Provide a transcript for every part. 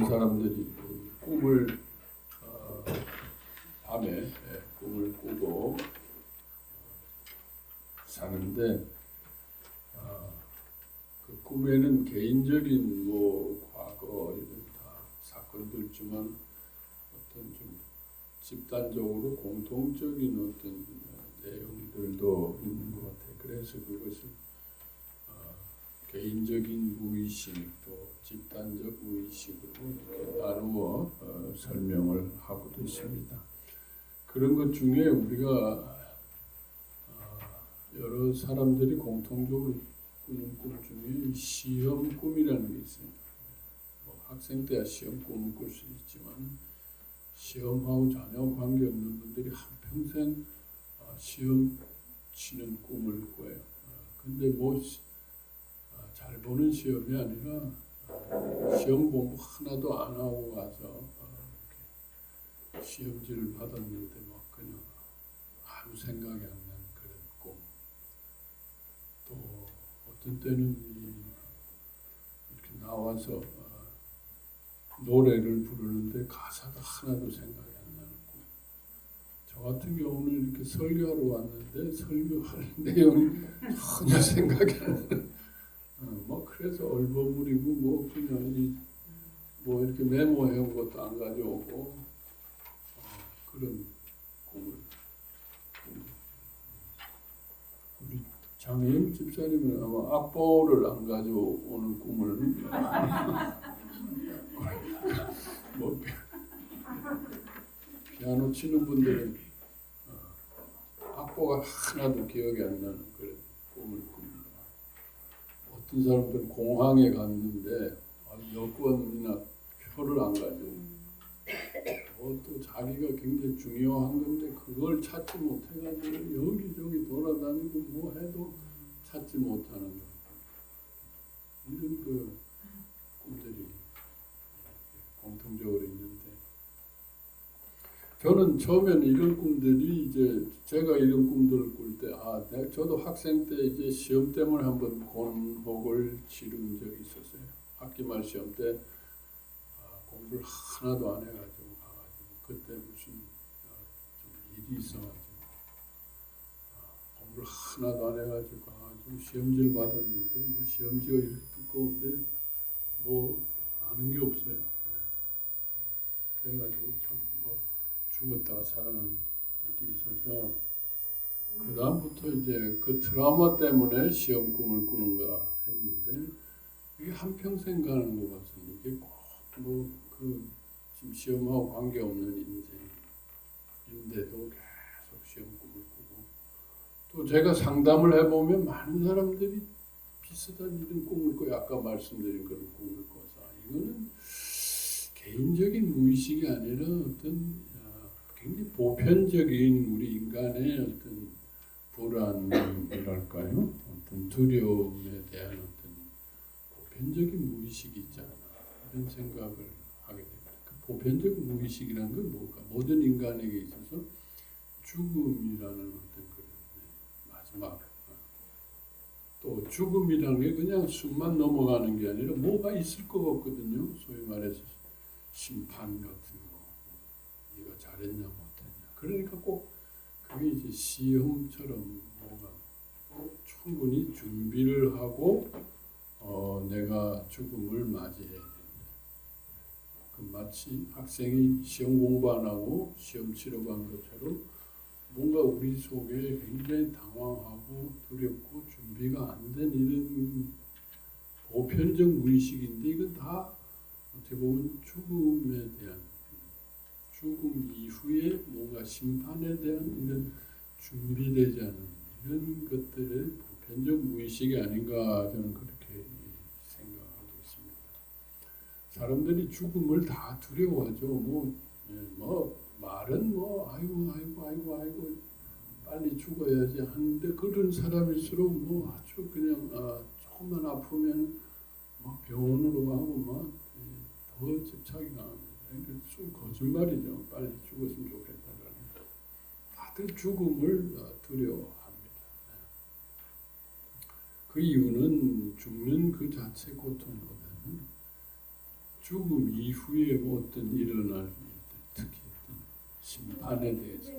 사람들이 꿈을 밤에 꿈을 꾸고 사는데 그 꿈에는 개인적인 과거 이런 다 사건도 있지만 어떤 좀 집단적으로 공통적인 어떤 내용들도 있는 것 같아요. 그래서 그것을 개인적인 무의식 또 집단적 무의식으로 이렇게 나누어 설명을 하고도 있습니다. 그런 것 중에 우리가 여러 사람들이 공통적으로 꾸는 꿈 중에 시험 꿈이라는 게 있어요. 학생 때야 시험 꿈을 꿀 수 있지만 시험하고 전혀 관계없는 분들이 한평생 시험 치는 꿈을 꿔요. 근데 잘 보는 시험이 아니라 시험 공부 하나도 안 하고 가서 시험지를 받았는데 그냥 아무 생각이 안 나는 그런 꿈. 또 어떤 때는 이렇게 나와서 노래를 부르는데 가사가 하나도 생각이 안 나는 꿈. 저 같은 경우는 이렇게 설교하러 왔는데 설교할 내용이 전혀 생각이 안 나는 그래서 얼버무리고 그냥 이렇게 메모해온 것도 안 가져오고 그런 꿈을 우리 장혜임 집사님은 아마 악보를 안 가져오는 꿈을 피아노 치는 분들은 악보가 하나도 기억이 안 나는 그런 꿈을 꿉니다. 어떤 사람들은 공항에 갔는데 여권이나 표를 안 가지고 또 자기가 굉장히 중요한 건데 그걸 찾지 못해가지고 여기저기 돌아다니고 해도 찾지 못하는 이런 꿈들이 공통적으로 있는데 저는 처음에는 이런 꿈들이 이제 제가 이런 꿈들을 꿀 때 저도 학생 때 이제 시험 때문에 한번 곤혹을 치른 적이 있었어요. 학기 말 시험 때 공부를 하나도 안 해가지고 그때 무슨 좀 일이 있어가지고 공부를 하나도 안 해가지고 시험지를 받았는데 시험지가 이렇게 두꺼운데 아는 게 없어요. 그래가지고 참 죽었다가 살아난 일이 있어서 그 다음부터 이제 그 트라우마 때문에 시험 꿈을 꾸는가 했는데 이게 한평생 가는 것 같습니다. 이게 지금 시험하고 관계없는 인생인데도 계속 시험 꿈을 꾸고 또 제가 상담을 해보면 많은 사람들이 비슷한 이런 꿈을 꿔요. 아까 말씀드린 그런 꿈을 꿔서 이거는 개인적인 무의식이 아니라 어떤 굉장히 보편적인 우리 인간의 어떤 불안이랄까요? 어떤 두려움에 대한 어떤 보편적인 무의식이 있잖아. 이런 생각을 하게 됩니다. 그 보편적 무의식이라는 건 뭘까? 모든 인간에게 있어서 죽음이라는 어떤 그런 마지막 또 죽음이라는 게 그냥 숨만 넘어가는 게 아니라 뭐가 있을 것 같거든요. 소위 말해서 심판 같은 거, 네가 잘했냐 못했냐. 그러니까 꼭 그게 이제 시험처럼 뭔가 충분히 준비를 하고 내가 죽음을 맞이해야 된다. 마치 학생이 시험 공부 안 하고 시험 치러 간 것처럼 뭔가 우리 속에 굉장히 당황하고 두렵고 준비가 안 된 이런 보편적 무의식인데 이건 다 어떻게 보면 죽음에 대한 죽음 이후에 뭔가 심판에 대한 이런 준비되지 않은 이런 것들의 보편적 무의식이 아닌가 저는 그렇게 생각하고 있습니다. 사람들이 죽음을 다 두려워하죠. 말은 아이고 빨리 죽어야지 하는데 그런 사람일수록 아주 그냥 조금만 아프면 병원으로 가고 더 집착이 나옵니다. 좀 거짓말이죠. 빨리 죽었으면 좋겠다라는. 다들 죽음을 두려워합니다. 그 이유는 죽는 그 자체 고통보다는 죽음 이후에 뭐 어떤 일어날 특히 어떤 심판에 대해서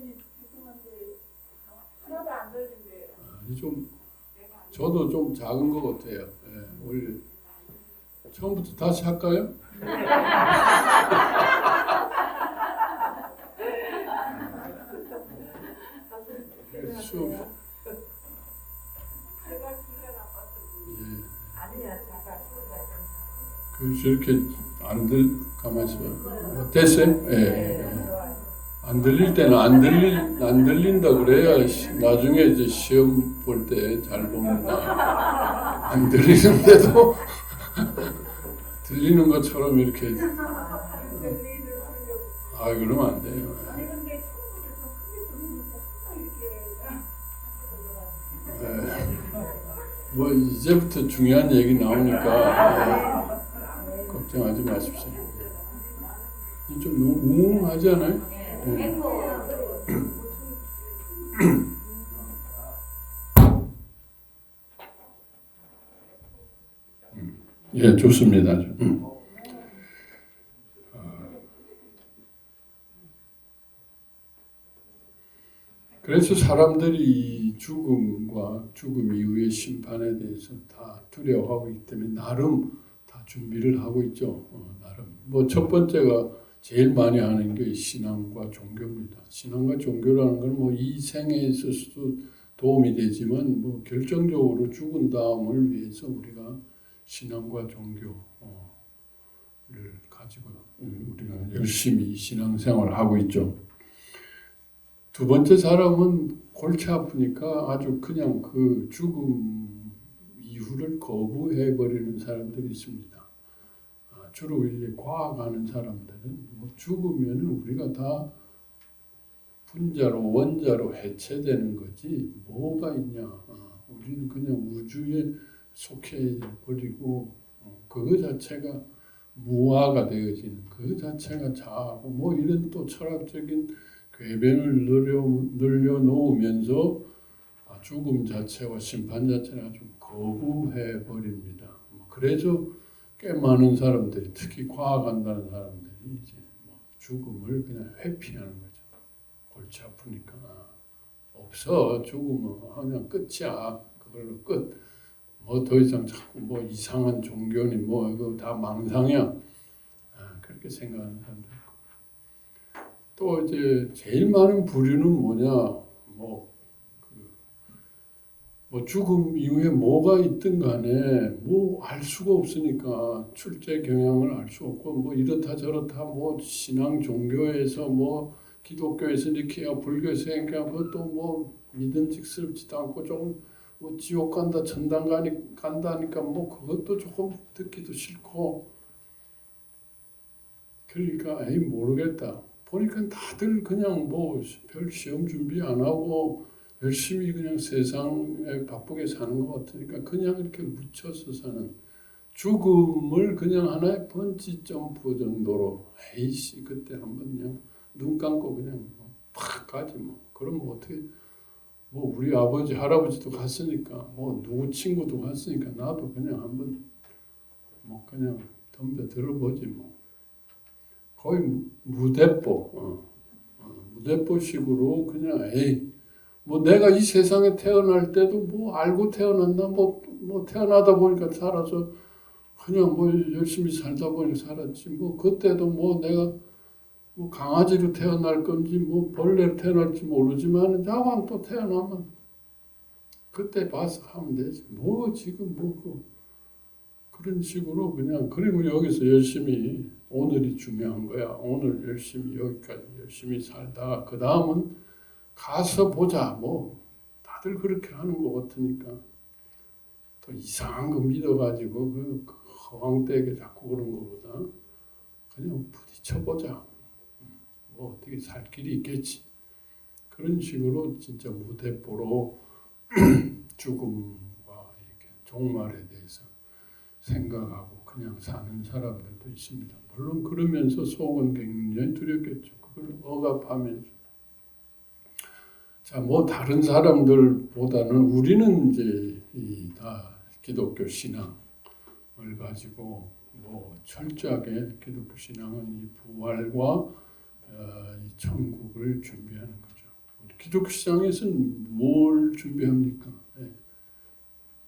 좀 저도 좀 작은 것 같아요. 예, 오히려 처음부터 다시 할까요? 수업. 저렇게 가만히 있어봐. 됐어요? 예. 안 들릴 때는 안 들린다 그래야 나중에 이제 시험 볼 때 잘 봅니다. 안 들리는데도 들리는 것처럼 이렇게. 그러면 안 돼요. 뭐 이제부터 중요한 얘기 나오니까 걱정하지 마십시오. 좀 너무 웅하지 않아요? 예, 좋습니다. 그래서 사람들이 죽음과 죽음 이후의 심판에 대해서 다 두려워하고 있기 때문에 나름 다 준비를 하고 있죠. 나름. 뭐 첫 번째가 제일 많이 하는 게 신앙과 종교입니다. 신앙과 종교라는 건 뭐 이 생에 있어서도 도움이 되지만 뭐 결정적으로 죽은 다음을 위해서 우리가 신앙과 종교를 가지고 우리가 열심히 신앙생활을 하고 있죠. 두 번째 사람은 골치 아프니까 아주 그냥 그 죽음 이후를 거부해버리는 사람들이 있습니다. 주로 이제 과학하는 사람들은 뭐 죽으면 우리가 다 분자로 원자로 해체되는 거지 뭐가 있냐. 우리는 그냥 우주에 속해 버리고 그거 자체가 무아가 되어지는 그 자체가 자아고 뭐 이런 또 철학적인 궤변을 늘려놓으면서 죽음 자체와 심판 자체를 좀 거부해 버립니다. 그래서 꽤 많은 사람들이 특히 과학한다는 사람들이 이제 뭐 죽음을 그냥 회피하는 거죠. 골치 아프니까 없어 죽음은 그냥 끝이야. 그걸로 끝. 뭐 더 이상 자꾸 뭐 이상한 종교니 뭐 이거 다 망상이야. 그렇게 생각하는 사람들. 또 이제 제일 많은 부류는 뭐냐, 뭐 죽음 이후에 뭐가 있든 간에 뭐 알 수가 없으니까 출제 경향을 알 수 없고 뭐 이렇다 저렇다 뭐 신앙 종교에서 뭐 기독교에서 니케아 불교에서 그러니까 또 뭐 믿음직스럽지도 않고 좀 뭐 지옥 간다 천당 간다니까 뭐 그것도 조금 듣기도 싫고 그러니까 모르겠다. 보니까 다들 그냥 뭐 별 시험 준비 안 하고 열심히 그냥 세상에 바쁘게 사는 것 같으니까 그냥 이렇게 묻혀서 사는 죽음을 그냥 하나의 번지 점프 정도로 에이씨 그때 한번 그냥 눈 감고 그냥 팍 가지 뭐 그러면 어떻게 뭐 우리 아버지 할아버지도 갔으니까 뭐 누구 친구도 갔으니까 나도 그냥 한번 뭐 그냥 덤벼 들어보지 뭐 거의 무대뽀식으로 그냥 뭐 내가 이 세상에 태어날 때도 뭐 알고 태어났나 뭐 태어나다 보니까 살아서 그냥 뭐 열심히 살다 보니까 살았지 뭐 그때도 뭐 내가 뭐 강아지로 태어날 건지 뭐 벌레로 태어날지 모르지만 자왕 또 태어나면 그때 봐서 하면 되지 뭐 지금 그런 식으로 그냥 그리고 여기서 열심히 오늘이 중요한 거야. 오늘 열심히 여기까지 열심히 살다가 그 다음은 가서 보자. 뭐 다들 그렇게 하는 것 같으니까 또 이상한 거 믿어가지고 그 허황되게 자꾸 그런 것보다 그냥 부딪혀 보자. 뭐 어떻게 살 길이 있겠지. 그런 식으로 진짜 무대뽀로 죽음과 이렇게 종말에 대해서 생각하고 그냥 사는 사람들도 있습니다. 물론 그러면서 속은 굉장히 두렵겠죠. 그걸 억압하면서. 자, 뭐 다른 사람들보다는 우리는 이제 다 기독교 신앙을 가지고 철저하게 기독교 신앙은 이 부활과 이 천국을 준비하는 거죠. 기독교 신앙에서는 뭘 준비합니까?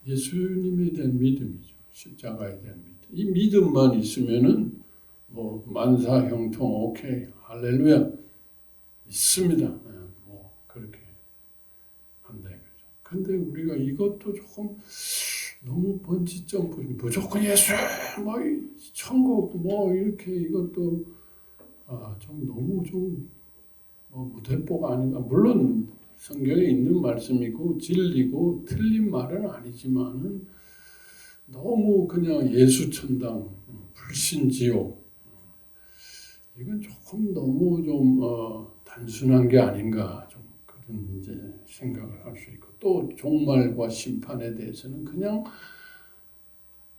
예수님에 대한 믿음이죠. 십자가에 대한 믿음. 이 믿음만 있으면은 만사형통 오케이 할렐루야 있습니다. 그렇게 한다 이거죠. 근데 우리가 이것도 조금 너무 번지 점프, 무조건 예수, 천국, 이렇게 이것도 좀 너무 좀 무대뽀가 아닌가. 물론 성경에 있는 말씀이고 진리고 틀린 말은 아니지만은 너무 그냥 예수천당, 불신지옥 이건 조금 너무 좀 단순한 게 아닌가 좀 그런 이제 생각을 할 수 있고 또 종말과 심판에 대해서는 그냥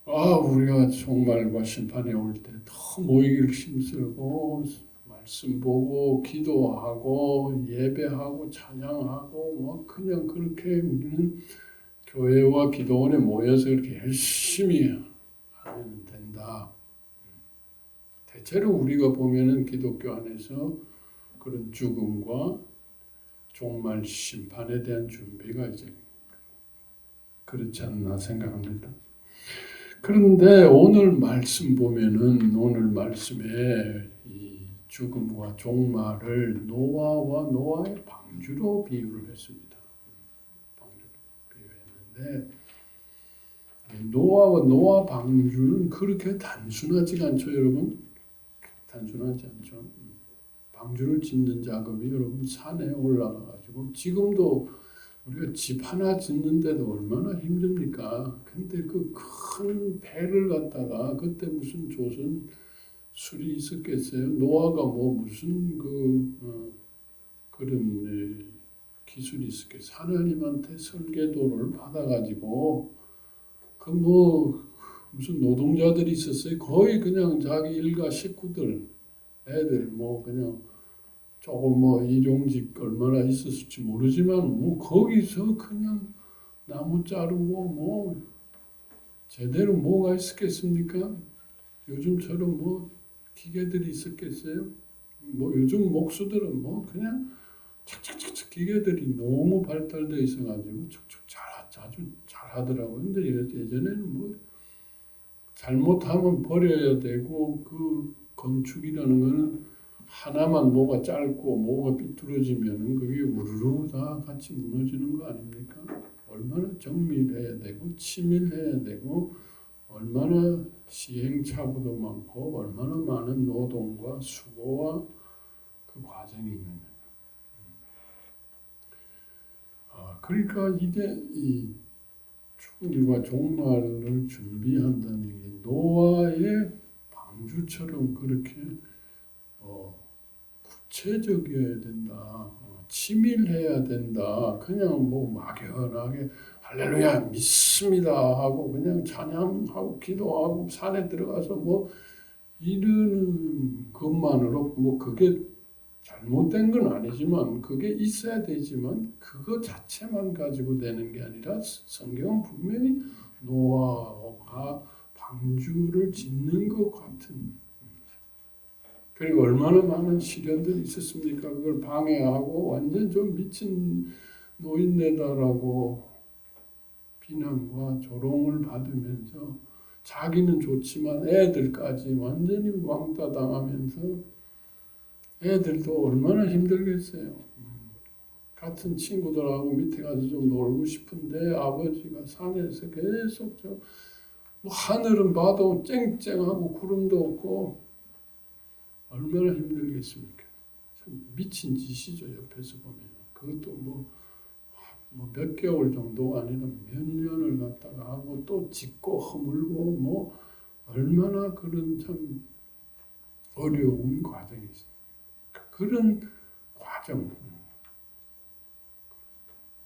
우리가 종말과 심판에 올 때 더 모이기를 힘쓰고 말씀 보고 기도하고 예배하고 찬양하고 그냥 그렇게 우리는 교회와 기도원에 모여서 그렇게 열심히 하면 된다. 대체로 우리가 보면은 기독교 안에서 그런 죽음과 종말 심판에 대한 준비가 이제 그렇지 않나 생각합니다. 그런데 오늘 말씀 보면은 오늘 말씀에 이 죽음과 종말을 노아와 노아의 방주로 비유를 했습니다. 방주로 비유했는데 노아와 노아 방주는 그렇게 단순하지가 않죠, 여러분. 단순하지 않죠. 방주를 짓는 작업이 여러분 산에 올라가가지고 지금도 우리가 집 하나 짓는데도 얼마나 힘듭니까? 근데 그 큰 배를 갖다가 그때 무슨 조선 술이 있었겠어요? 노아가 무슨 그런 기술이 있었겠어요? 하나님한테 설계도를 받아가지고 무슨 노동자들이 있었어요? 거의 그냥 자기 일가 식구들 애들 그냥 조금 일용직 얼마나 있었을지 모르지만 거기서 그냥 나무 자르고 제대로 뭐가 있었겠습니까? 요즘처럼 기계들이 있었겠어요? 요즘 목수들은 그냥 착착착착 기계들이 너무 발달되어 있어가지고 척척 아주 잘하더라고요. 근데 예전에는 잘못하면 버려야 되고 그 건축이라는 거는 하나만 뭐가 짧고 뭐가 삐뚤어지면은 그게 우르르 다 같이 무너지는 거 아닙니까? 얼마나 정밀해야 되고 치밀해야 되고 얼마나 시행착오도 많고 얼마나 많은 노동과 수고와 그 과정이 있느냐. 그러니까 이게 이 죽음과 종말을 준비한다는 게 노아의 방주처럼 그렇게 구체적이어야 된다. 치밀해야 된다. 그냥 막연하게 할렐루야 믿습니다 하고 그냥 찬양하고 기도하고 산에 들어가서 이러는 것만으로 그게 잘못된 건 아니지만 그게 있어야 되지만 그거 자체만 가지고 되는 게 아니라 성경은 분명히 노아가 방주를 짓는 것 같은 그리고 얼마나 많은 시련들이 있었습니까? 그걸 방해하고 완전 좀 미친 노인네다라고 비난과 조롱을 받으면서 자기는 좋지만 애들까지 완전히 왕따 당하면서 애들도 얼마나 힘들겠어요. 같은 친구들하고 밑에 가서 좀 놀고 싶은데 아버지가 산에서 계속 하늘은 봐도 쨍쨍하고 구름도 없고 얼마나 힘들겠습니까? 참 미친 짓이죠. 옆에서 보면 그것도 몇 개월 정도가 아니라 몇 년을 갖다가 하고 또 짓고 허물고 얼마나 그런 참 어려운 과정이 있어요. 그런 과정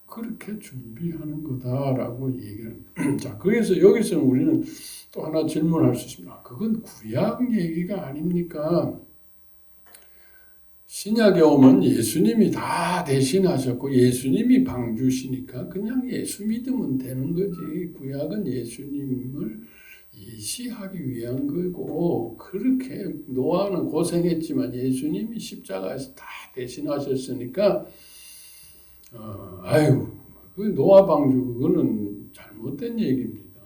그렇게 준비하는 거다라고 얘기를 자 그래서 여기서는 우리는 또 하나 질문할 수 있습니다. 그건 구약 얘기가 아닙니까? 신약에 오면 예수님이 다 대신하셨고 예수님이 방주시니까 그냥 예수 믿으면 되는 거지. 구약은 예수님을 예시하기 위한 거고 그렇게 노아는 고생했지만 예수님이 십자가에서 다 대신하셨으니까 아유 그 노아 방주 그거는 잘못된 얘기입니다.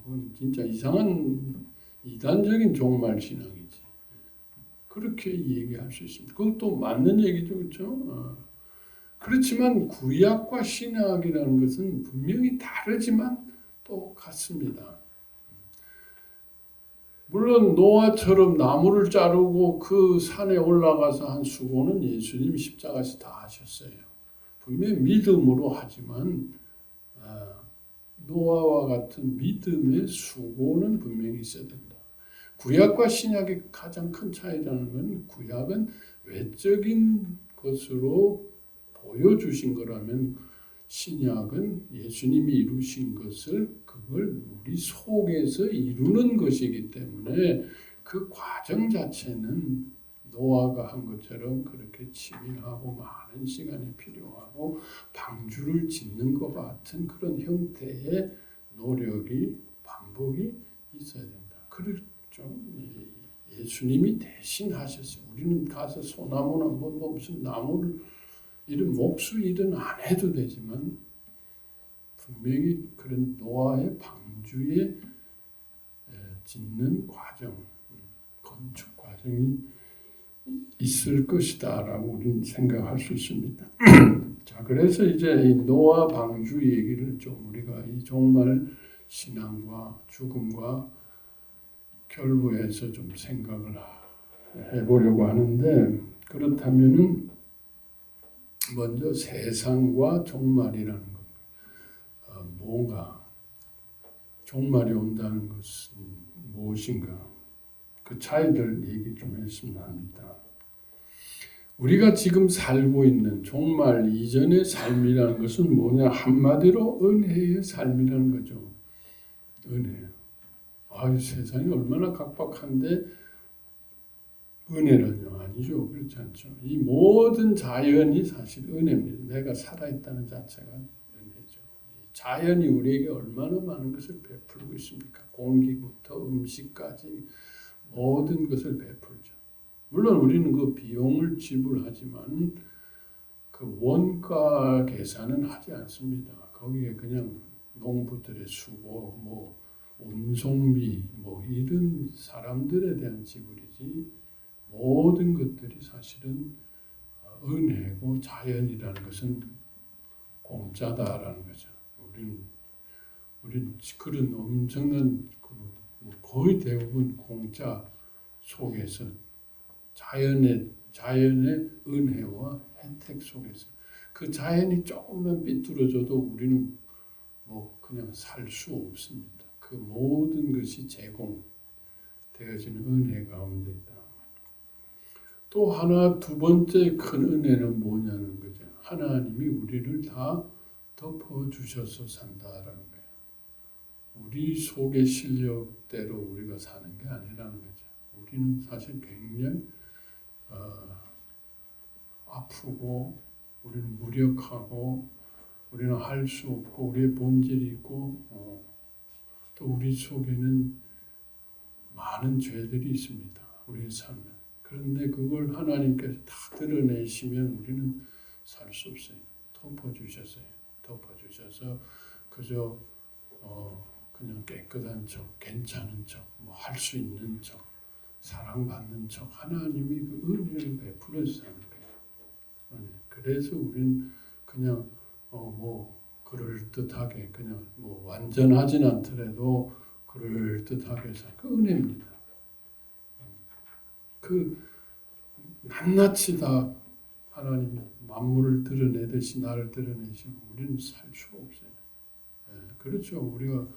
그건 진짜 이상한 이단적인 종말 신앙이지. 그렇게 얘기할 수 있습니다. 그것도 맞는 얘기죠, 그렇죠? 그렇지만 구약과 신약이라는 것은 분명히 다르지만 또 같습니다. 물론 노아처럼 나무를 자르고 그 산에 올라가서 한 수고는 예수님 십자가에서 다 하셨어요. 분명히 믿음으로 하지만 노아와 같은 믿음의 수고는 분명히 있어야 된다. 구약과 신약의 가장 큰 차이라는 건 구약은 외적인 것으로 보여주신 거라면 신약은 예수님이 이루신 것을 그걸 우리 속에서 이루는 것이기 때문에 그 과정 자체는 노아가 한 것처럼 그렇게 치밀하고 많은 시간이 필요하고 방주를 짓는 것 같은 그런 형태의 노력이 반복이 있어야 된다. 그렇죠. 예수님이 대신 하셨어요. 우리는 가서 소나무나 무슨 나무를 이런 목수 일은 안 해도 되지만 분명히 그런 노아의 방주에 짓는 과정, 건축 과정이 있을 것이다라고 우리는 생각할 수 있습니다. 자, 그래서 이제 이 노아 방주 얘기를 좀 우리가 이 종말 신앙과 죽음과 결부해서 좀 생각을 해보려고 하는데 그렇다면은 먼저 세상과 종말이라는 것, 뭔가 종말이 온다는 것은 무엇인가? 그 차이를 얘기 좀 했으면 합니다. 우리가 지금 살고 있는 종말 이전의 삶이라는 것은 뭐냐? 한마디로 은혜의 삶이라는 거죠. 은혜. 세상이 얼마나 각박한데 은혜는요? 아니죠. 그렇지 않죠. 이 모든 자연이 사실 은혜입니다. 내가 살아있다는 자체가 은혜죠. 자연이 우리에게 얼마나 많은 것을 베풀고 있습니까? 공기부터 음식까지 모든 것을 베풀죠. 물론 우리는 그 비용을 지불하지만 그 원가 계산은 하지 않습니다. 거기에 그냥 농부들의 수고, 운송비, 이런 사람들에 대한 지불이지 모든 것들이 사실은 은혜고 자연이라는 것은 공짜다라는 거죠. 우리는 그런 엄청난 거의 대부분 공짜 속에서 자연의 은혜와 혜택 속에서 그 자연이 조금만 삐뚤어져도 우리는 그냥 살 수 없습니다. 그 모든 것이 제공되어지는 은혜 가운데 있다. 또 하나 두 번째 큰 은혜는 뭐냐는 거죠. 하나님이 우리를 다 덮어주셔서 산다라는 거예요. 우리 속의 실력대로 우리가 사는 게 아니라는 거죠. 우리는 사실 굉장히 아프고 우리는 무력하고 우리는 할 수 없고 우리의 본질이 있고 또 우리 속에는 많은 죄들이 있습니다. 우리의 삶에. 그런데 그걸 하나님께서 다 드러내시면 우리는 살 수 없어요. 덮어주셨어요. 덮어주셔서 그저 그냥 깨끗한 척, 괜찮은 척, 할 수 있는 척, 사랑받는 척 하나님이 그 은혜를 베풀어서 하는 거예요. 그래서 우리는 그냥 그럴듯하게 그냥 완전하진 않더라도 그럴듯하게 그 은혜입니다. 그 낱낱이 다 하나님이 만물을 드러내듯이 나를 드러내시면 우리는 살 수가 없어요. 그렇죠. 우리가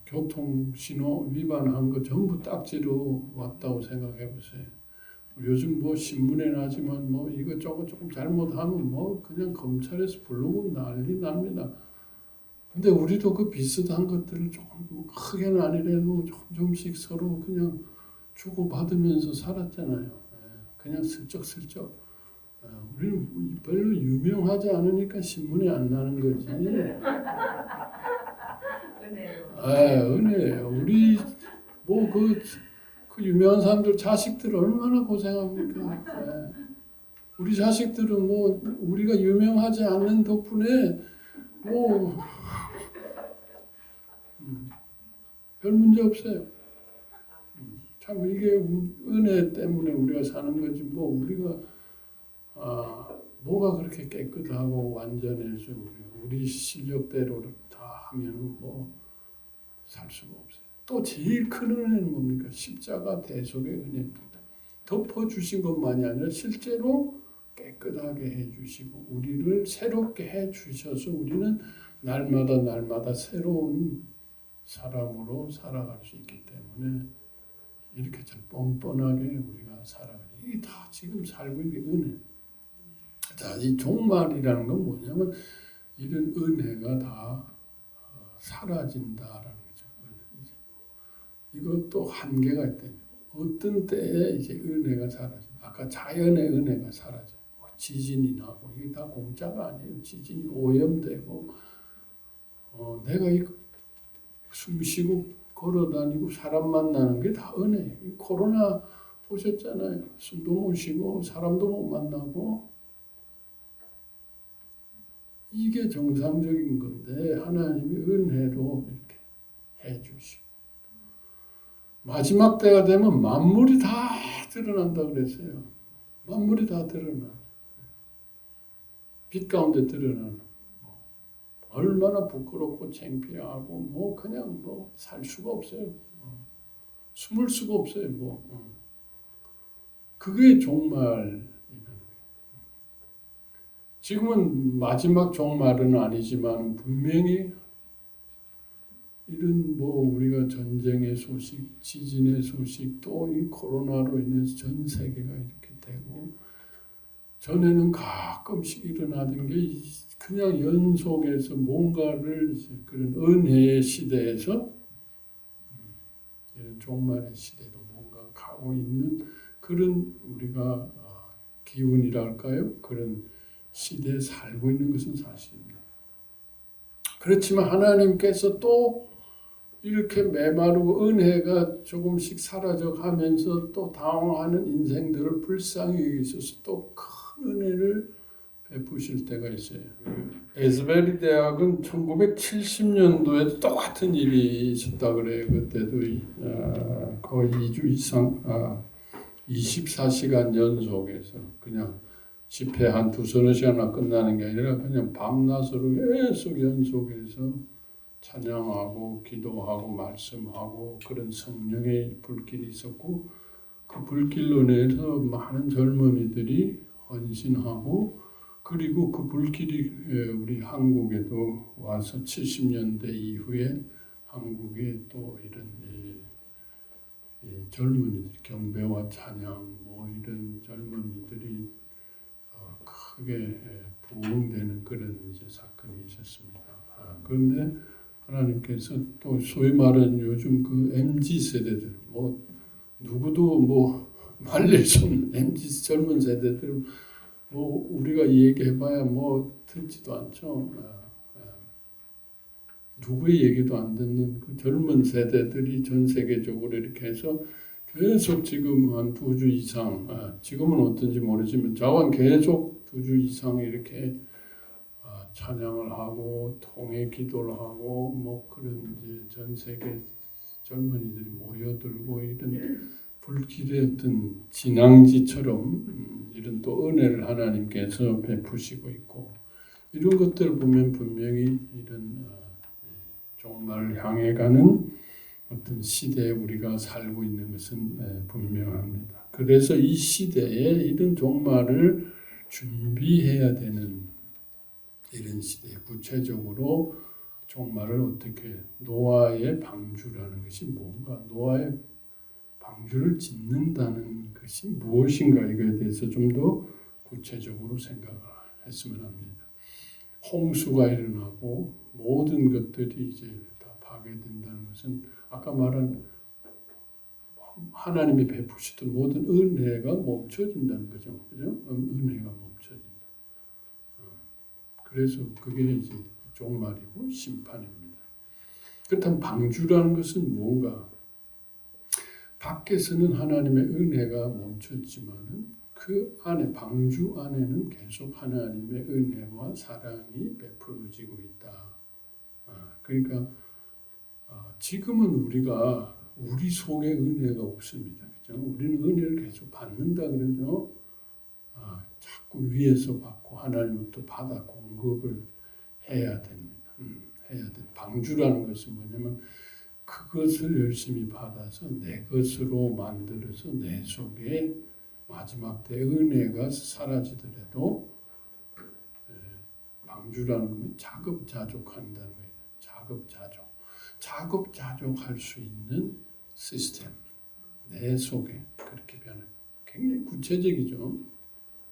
교통신호 위반한 거 전부 딱지로 왔다고 생각해 보세요. 요즘 신문에 나지만 이것저것 조금 잘못하면 그냥 검찰에서 부르고 난리 납니다. 근데 우리도 그 비슷한 것들을 조금 크게는 아니래도 조금씩 서로 그냥 주고받으면서 살았잖아요. 그냥 슬쩍슬쩍. 우리는 별로 유명하지 않으니까 신문에 안 나는 거지. 은혜로. 은혜예요. 우리 뭐 그 유명한 사람들 자식들 얼마나 고생합니까? 우리 자식들은 뭐 우리가 유명하지 않는 덕분에 뭐 별 문제 없어요. 참 이게 은혜 때문에 우리가 사는 거지 뭐 우리가 뭐가 그렇게 깨끗하고 완전해서 우리 실력대로 다 하면 뭐 살 수가 없어요. 또 제일 큰 은혜는 뭡니까? 십자가 대속의 은혜입니다. 덮어주신 것만이 아니라 실제로 깨끗하게 해주시고 우리를 새롭게 해주셔서 우리는 날마다 새로운 사람으로 살아갈 수 있기 때문에 이렇게 참 뻔뻔하게 우리가 살아가요. 이게 다 지금 살고 있는 은혜. 자, 이 종말이라는 건 뭐냐면 이런 은혜가 다 사라진다라는 거죠. 이것도 한계가 있다. 어떤 때에 이제 은혜가 사라져. 아까 자연의 은혜가 사라져. 지진이 나고 이게 다 공짜가 아니에요. 지진이 오염되고 내가 숨쉬고 걸어다니고 사람 만나는 게 다 은혜예요. 코로나 보셨잖아요. 숨도 못 쉬고 사람도 못 만나고 이게 정상적인 건데 하나님이 은혜로 이렇게 해주시고 마지막 때가 되면 만물이 다 드러난다 그랬어요. 만물이 다 드러나. 빛 가운데 드러나는. 얼마나 부끄럽고 창피하고 뭐 그냥 뭐 살 수가 없어요. 숨을 수가 없어요. 뭐 그게 종말. 지금은 마지막 종말은 아니지만 분명히 이런 뭐 우리가 전쟁의 소식, 지진의 소식, 또 이 코로나로 인해서 전 세계가 이렇게 되고 전에는 가끔씩 일어나던 게 그냥 연속해서 뭔가를 그런 은혜의 시대에서 이런 종말의 시대로 뭔가 가고 있는 그런 우리가 기운이랄까요? 그런 시대에 살고 있는 것은 사실입니다. 그렇지만 하나님께서 또 이렇게 메마르고 은혜가 조금씩 사라져가면서 또 당황하는 인생들을 불쌍히 여기셔서 또 큰 은혜를 베푸실 때가 있어요. 에스베리 대학은 1970년도에도 똑같은 일이 있었다 그래요. 그때도 거의 2주 이상 24시간 연속해서 그냥 집회 한 두서너 시간만 끝나는 게 아니라 그냥 밤낮으로 계속 연속해서 찬양하고 기도하고 말씀하고 그런 성령의 불길이 있었고 그 불길로 인해서 많은 젊은이들이 헌신하고 그리고 그 불길이 우리 한국에도 와서 70년대 이후에 한국에 또 이런 젊은이들 경배와 찬양 뭐 이런 젊은이들이 크게 부흥되는 그런 이제 사건이 있었습니다. 그런데 하나님께서 또 소위 말하는 요즘 그 MZ 세대들 뭐 누구도 뭐 말릴 수 없는 MZ 젊은 세대들 뭐 우리가 얘기해봐야 뭐 듣지도 않죠. 누구의 얘기도 안 듣는 그 젊은 세대들이 전 세계적으로 이렇게 해서 계속 지금 한 2주 이상 지금은 어떤지 모르지만 자원 계속 2주 이상 이렇게 찬양을 하고 통해 기도를 하고 뭐 그런 이제 전 세계 젊은이들이 모여들고 이런 불길의 어떤 진앙지처럼 이런 또 은혜를 하나님께서 베푸시고 있고 이런 것들을 보면 분명히 이런 종말을 향해 가는 어떤 시대에 우리가 살고 있는 것은 분명합니다. 그래서 이 시대에 이런 종말을 준비해야 되는 이런 시대에 구체적으로 종말을 어떻게 노아의 방주라는 것이 뭔가 노아의 방주를 짓는다는 것이 무엇인가 이거에 대해서 좀 더 구체적으로 생각을 했으면 합니다. 홍수가 일어나고 모든 것들이 이제 다 파괴된다는 것은 아까 말한 하나님이 베푸시던 모든 은혜가 멈춰진다는 거죠. 그죠? 은혜가 멈춰진다. 그래서 그게 이제 종말이고 심판입니다. 그렇다면 방주라는 것은 뭔가? 밖에서는 하나님의 은혜가 멈췄지만은 그 안에 방주 안에는 계속 하나님의 은혜와 사랑이 베풀어지고 있다. 그러니까 지금은 우리가 우리 속에 은혜가 없습니다. 그렇죠? 우리는 은혜를 계속 받는다 그러죠. 자꾸 위에서 받고 하나님부터 받아 공급을 해야 됩니다. 해야 돼. 방주라는 것은 뭐냐면 그것을 열심히 받아서 내 것으로 만들어서 내 속에 마지막 때 은혜가 사라지더라도 방주라는 건 자급자족한다는 거예요. 자급자족할 수 있는 시스템. 내 속에 그렇게 변해. 굉장히 구체적이죠.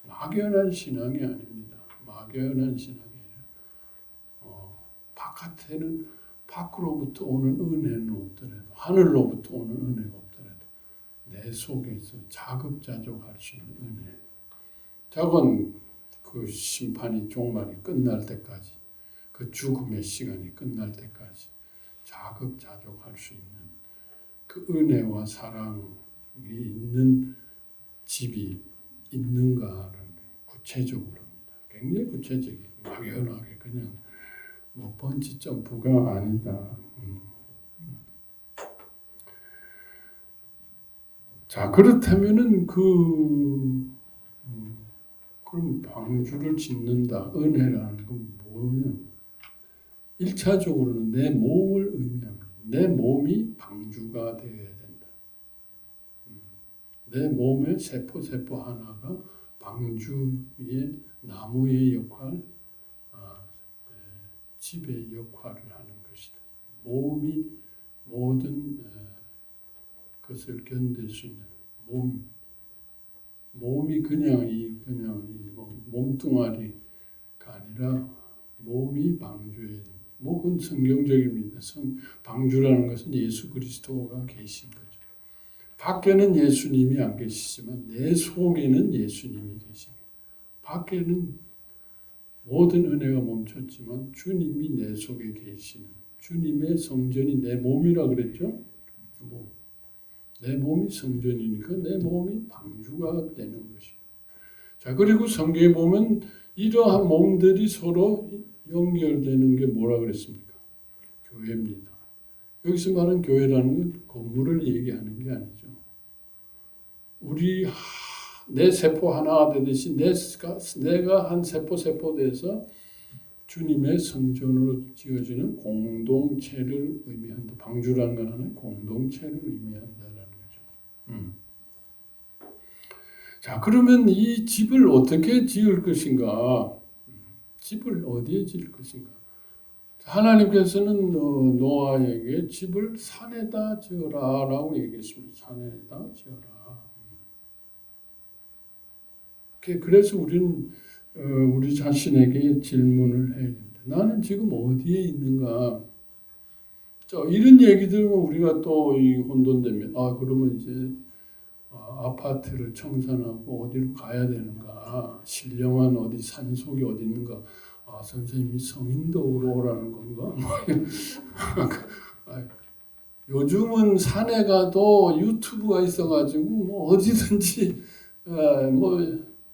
막연한 신앙이 아닙니다. 막연한 신앙이 아니라 바깥에는 밖으로부터 오는 은혜는 없더라도 하늘로부터 오는 은혜가 없더라도 내 속에서 자급자족할 수 있는 은혜. 작은 그 심판이 종말이 끝날 때까지 그 죽음의 시간이 끝날 때까지 자급자족할 수 있는 그 은혜와 사랑이 있는 집이 있는가라는 구체적으로입니다. 굉장히 구체적이에요. 막연하게 그냥 뭐 번지 점프가 아니다. 자, 그렇다면은 그럼 방주를 짓는다. 은혜라는 건 뭐냐? 1차적으로는 내 몸을 의미합니다. 내 몸이 방주가 되어야 된다. 내 몸의 세포 하나가 방주의 나무의 역할, 집의 역할을 하는 것이다. 몸이 모든 것을 견딜 수 있는 몸이 그냥 몸뚱아리가 아니라 몸이 방주에 그건 성경적입니다. 방주라는 것은 예수 그리스도가 계신 거죠. 밖에는 예수님이 안 계시지만 내 속에는 예수님이 계십니다. 밖에는 모든 은혜가 멈췄지만 주님이 내 속에 계시는 주님의 성전이 내 몸이라 그랬죠. 내 몸이 성전이니까 내 몸이 방주가 되는 것입니다. 자, 그리고 성경에 보면 이러한 몸들이 서로 연결되는 게 뭐라 그랬습니까? 교회입니다. 여기서 말하는 교회라는 건 건물을 얘기하는 게 아니죠. 내 세포 하나가 되듯이 내가 한 세포 돼서 주님의 성전으로 지어지는 공동체를 의미한다. 방주라는 건 하나의 공동체를 의미한다라는 거죠. 자, 그러면 이 집을 어떻게 지을 것인가? 집을 어디에 지을 것인가? 하나님께서는 노아에게 집을 산에다 지어라라고 얘기했습니다. 산에다 지어라. 그래서 우리는 우리 자신에게 질문을 해야 된다. 나는 지금 어디에 있는가? 이런 얘기 들으면 우리가 또 혼돈되면 그러면 이제 아파트를 청산하고 어디로 가야 되는가? 신령한 어디 산속이 어디 있는가? 선생님이 성인도로 오라는 건가? 요즘은 산에 가도 유튜브가 있어가지고 뭐 어디든지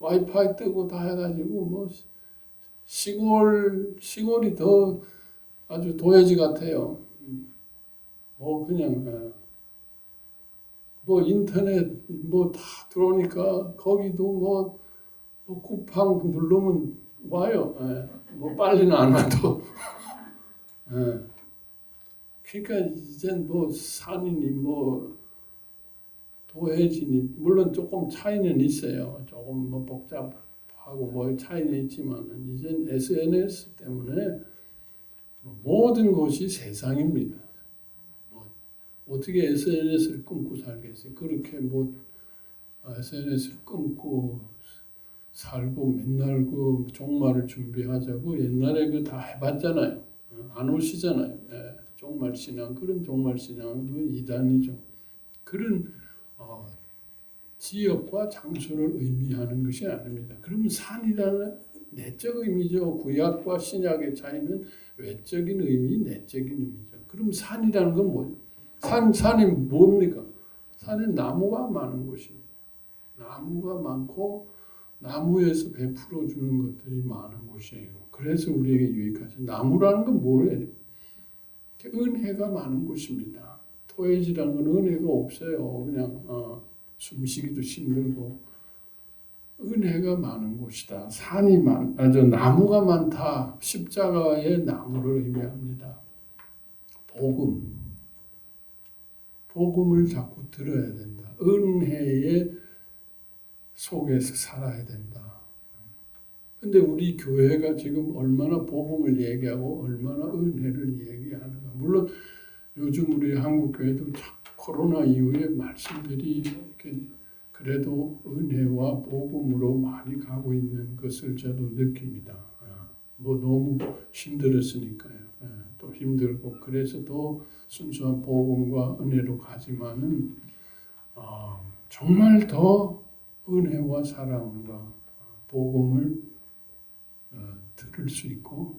와이파이 뜨고 다 해가지고 시골이 더 아주 도회지 같아요. 그냥 인터넷 다 들어오니까 거기도 쿠팡 누르면 와요. 빨리는 안 와도. 그러니까 이젠 산이니 도해지니 물론 조금 차이는 있어요. 조금 복잡하고 차이는 있지만 이젠 SNS 때문에 모든 것이 세상입니다. 어떻게 SNS를 끊고 살겠어요? 그렇게 SNS를 끊고 살고 맨날 종말을 준비하자고 옛날에 다 해봤잖아요. 안 오시잖아요. 종말 신앙, 그런 종말 신앙은 이단이죠. 그런 지역과 장소를 의미하는 것이 아닙니다. 그러면 산이라는 내적 의미죠. 구약과 신약의 차이는 외적인 의미, 내적인 의미죠. 그럼 산이라는 건 뭐예요? 산이 뭡니까? 산은 나무가 많은 곳입니다. 나무가 많고 나무에서 베풀어 주는 것들이 많은 곳이에요. 그래서 우리에게 유익하죠. 나무라는 건 뭐예요? 은혜가 많은 곳입니다. 토해지라는 건 은혜가 없어요. 그냥 숨쉬기도 힘들고 은혜가 많은 곳이다. 나무가 많다. 십자가의 나무를 의미합니다. 복음을 자꾸 들어야 된다. 은혜의 속에서 살아야 된다. 근데 우리 교회가 지금 얼마나 복음을 얘기하고 얼마나 은혜를 얘기하는가. 물론 요즘 우리 한국 교회도 코로나 이후에 말씀들이 이렇게 그래도 은혜와 복음으로 많이 가고 있는 것을 저도 느낍니다. 뭐 너무 힘들었으니까요. 또 힘들고 그래서 더 순수한 복음과 은혜로 가지만은 정말 더 은혜와 사랑과 복음을 들을 수 있고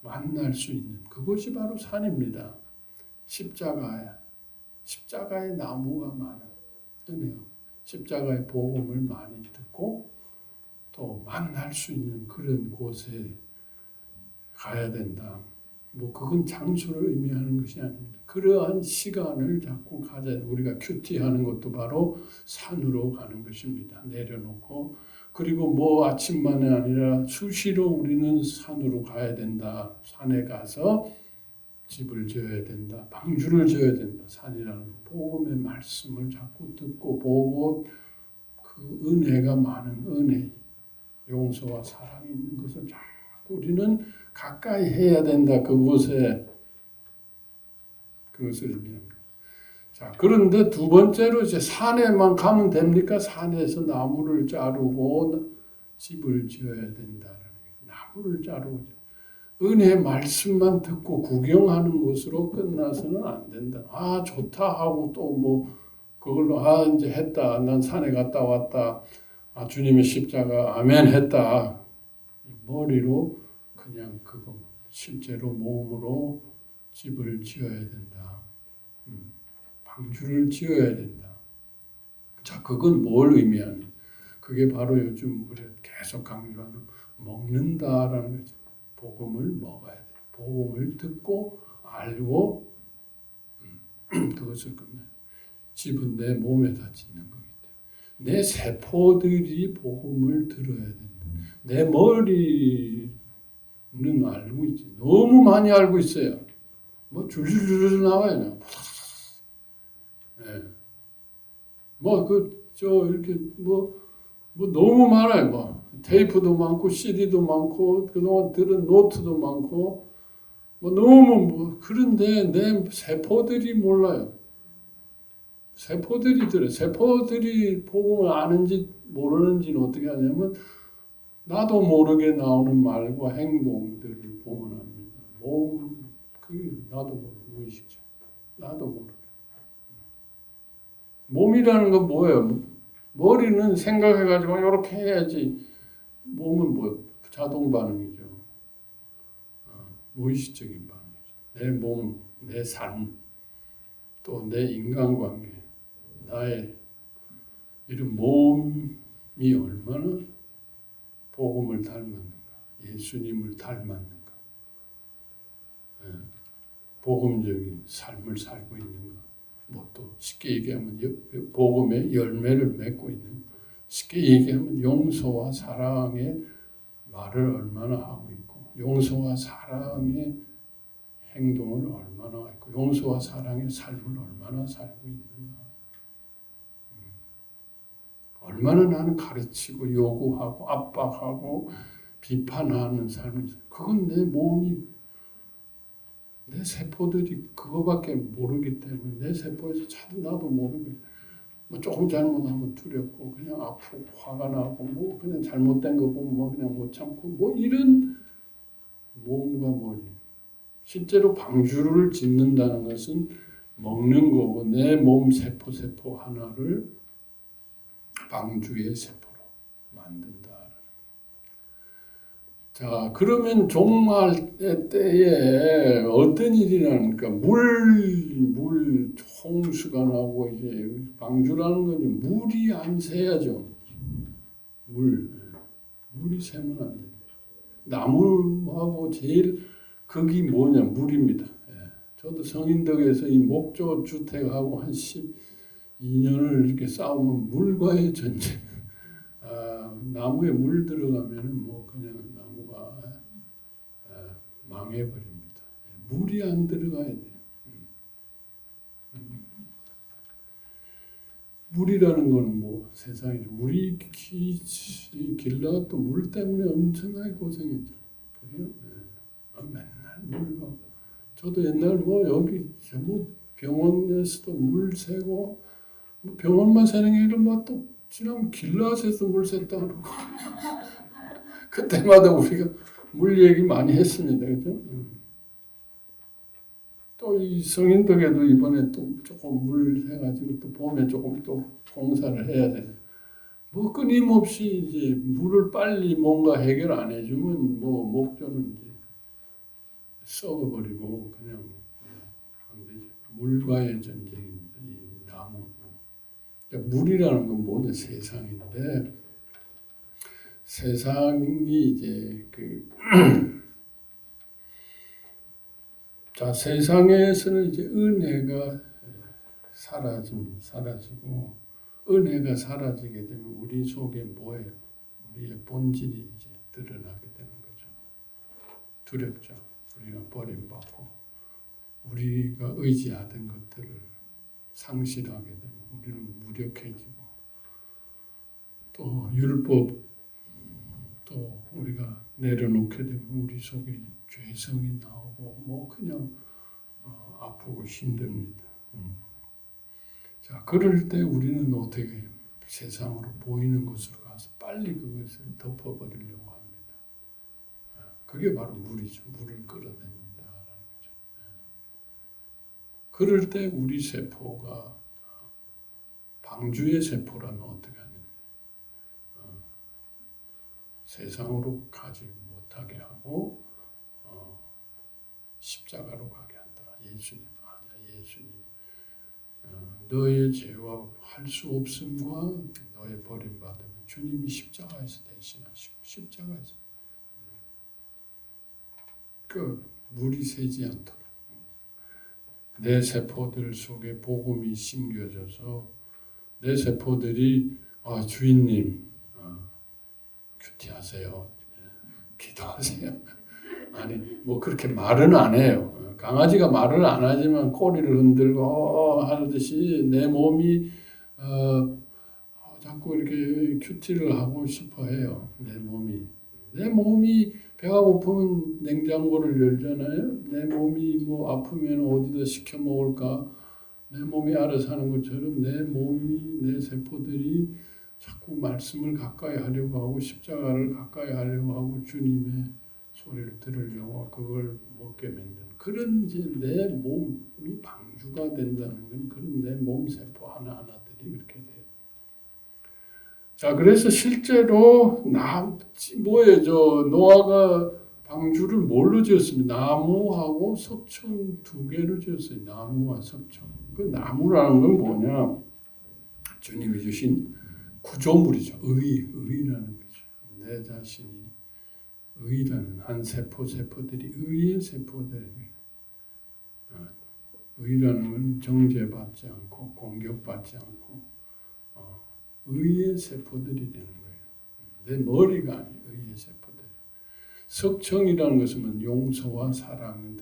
만날 수 있는 그것이 바로 산입니다. 십자가의 나무가 많은 은혜요. 십자가의 복음을 많이 듣고 또 만날 수 있는 그런 곳에 가야 된다. 뭐 그건 장소를 의미하는 것이 아닙니다. 그러한 시간을 자꾸 가져야 우리가 큐티하는 것도 바로 산으로 가는 것입니다. 내려놓고 그리고 뭐 아침만이 아니라 수시로 우리는 산으로 가야 된다. 산에 가서 집을 지어야 된다. 방주를 지어야 된다. 산이라는 복음의 말씀을 자꾸 듣고 보고 그 은혜가 많은 은혜, 용서와 사랑이 있는 것을 자꾸 우리는 가까이 해야 된다. 그곳에 그것을 의미합니다. 자, 그런데 두 번째로 이제 산에만 가면 됩니까? 산에서 나무를 자르고 집을 지어야 된다는 거예요. 나무를 자르고 은혜 말씀만 듣고 구경하는 것으로 끝나서는 안 된다. 좋다 하고 또 뭐 그걸로 이제 했다. 난 산에 갔다 왔다. 주님의 십자가 아멘 했다. 머리로 그냥 그거 실제로 몸으로 집을 지어야 된다. 방주를 지어야 된다. 자, 그건 뭘 의미하는? 그게 바로 요즘 우리가 계속 강조하는 먹는다라는 거죠. 복음을 먹어야 돼. 복음을 듣고 알고 그것을 집은 내 몸에다 짓는 거기 때문에 내 세포들이 복음을 들어야 된다. 내 머리는 알고 있지. 너무 많이 알고 있어요. 뭐 줄줄줄 나와요. 네. 이렇게 너무 많아요. 테이프도 많고 CD도 많고 그동안 들은 노트도 많고 너무 그런데 내 세포들이 몰라요. 세포들이 들어요. 세포들이 복음을 아는지 모르는지는 어떻게 하냐면 나도 모르게 나오는 말과 행동들을 보면 합니다. 나도 모르는 무의식적. 나도 모르게. 몸이라는 건 뭐예요? 머리는 생각해가지고 이렇게 해야지. 몸은 뭐예요? 자동 반응이죠. 무의식적인 반응이죠. 내 몸, 내 삶, 또 내 인간관계, 나의 이런 몸이 얼마나 복음을 닮았는가, 예수님을 닮았는가, 복음적인 삶을 살고 있는가, 또 쉽게 얘기하면 복음의 열매를 맺고 있는, 쉽게 얘기하면 용서와 사랑의 말을 얼마나 하고 있고, 용서와 사랑의 행동을 얼마나 했고, 용서와 사랑의 삶을 얼마나 살고 있는가. 얼마나 나는 가르치고 요구하고 압박하고 비판하는 삶을, 그건 내 몸이, 내 세포들이 그거밖에 모르기 때문에 내 세포에서 나도 모르게 조금 잘못하면 두렵고 그냥 아프고 화가 나고 그냥 잘못된 거 보면 그냥 못 참고 이런 몸과 머리. 실제로 방주를 짓는다는 것은 먹는 거고 내 몸 세포 하나를 방주의 세포로 만든다. 자, 그러면 종말 때에 어떤 일이 나니까 물 홍수가 나고 이제 방주라는 건 물이 안 새야죠. 물이 새면 안 돼. 나무하고 제일 극이 뭐냐 물입니다. 예. 저도 성인덕에서 이 목조 주택하고 한 12년을 이렇게 싸우면 물과의 전쟁. 나무에 물 들어가면은 뭐 그냥 나무가 망해버립니다. 물이 안 들어가야 돼요. 물이라는 건 뭐 세상에 물이 길러가 또 물 때문에 엄청나게 고생했죠. 그래요? 맨날 물로. 저도 옛날 뭐 여기 뭐 병원에서도 물 새고 뭐 병원만 새는 게 아니라 뭐또 지나면 길라서에서 물 샜다 그러고 그때마다 우리가 물 얘기 많이 했습니다. 그죠? 또 이 성인덕에도 이번에 또 조금 물 해가지고 또 봄에 조금 또 공사를 해야 돼. 뭐 끊임없이 이제 물을 빨리 뭔가 해결 안 해주면 뭐 목조는 이제 썩어버리고 그냥 안 되죠. 물과의 전쟁입니다. 이 나무. 그러니까 물이라는 건 뭐냐 세상인데 세상이 이제 자 세상에서는 이제 은혜가 사라지고 은혜가 사라지게 되면 우리 속에 뭐예요? 우리의 본질이 이제 드러나게 되는 거죠. 두렵죠. 우리가 버림받고 우리가 의지하던 것들을 상실하게 되면 우리는 무력해지고 또 율법 또 우리가 내려놓게 되면 우리 속에 죄성이 나오고 뭐 그냥 아프고 힘듭니다. 자, 그럴 때 우리는 어떻게 해요? 세상으로 보이는 곳으로 가서 빨리 그것을 덮어버리려고 합니다. 그게 바로 물이죠. 물을 끌어냅니다라는 거죠. 그럴 때 우리 세포가 방주의 세포라면 어떻게 하느냐? 세상으로 가지 못하게 하고 십자가로 가게 한다. 예수님 아니야. 예수님 너의 죄와 할 수 없음과 너의 버림받음을 주님이 십자가에서 대신하시고 십자가에서 그 물이 새지 않도록 내 세포들 속에 복음이 심겨져서 내 세포들이 주인님 큐티하세요. 기도하세요. 아니 뭐 그렇게 말은 안 해요. 강아지가 말을 안 하지만 꼬리를 흔들고 하듯이 내 몸이 자꾸 이렇게 큐티를 하고 싶어 해요. 내 몸이 배가 고프면 냉장고를 열잖아요. 내 몸이 뭐 아프면 어디다 시켜 먹을까? 내 몸이 알아서 하는 것처럼 내 세포들이 자꾸 말씀을 가까이 하려고 하고 십자가를 가까이 하려고 하고 주님의 소리를 들으려고 그걸 먹게 만드는 그런 이제 내 몸이 방주가 된다는 건 그런 내 몸 세포 하나하나들이 그렇게 돼요. 자, 그래서 실제로 노아가 방주를 뭘로 지었습니까? 나무하고 석청 두 개로 지었어요. 나무와 석청. 그 나무라는 건 뭐냐? 주님이 주신 구조물이죠. 의라는 거죠. 내 자신이 의라는 한 세포들이 의의 세포들에게 의라는 건 정죄받지 않고 공격받지 않고 의의 세포들이 되는 거예요. 내 머리가 아닌 의의 세포들. 석청이라는 것은 용서와 사랑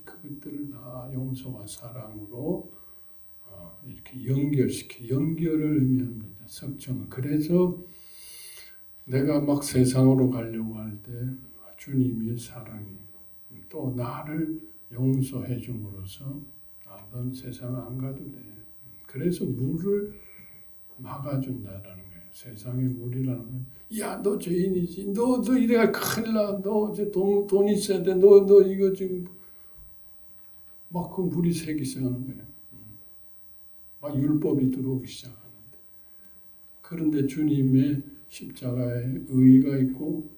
그것들을 다 용서와 사랑으로 이렇게 연결을 의미합니다. 석청은 그래서 내가 막 세상으로 가려고 할 때 주님의 사랑이 또 나를 용서해 줌으로써 넌 세상 안 가도 돼. 그래서 물을 막아준다라는 거예요. 세상의 물이라는 건 야, 너 죄인이지. 너 이래가 큰일 나. 너 이제 돈 있어야 돼. 너 이거 지금 막 그 물이 새기 시작하는 거예요. 막 율법이 들어오기 시작하는데 그런데 주님의 십자가에 의의가 있고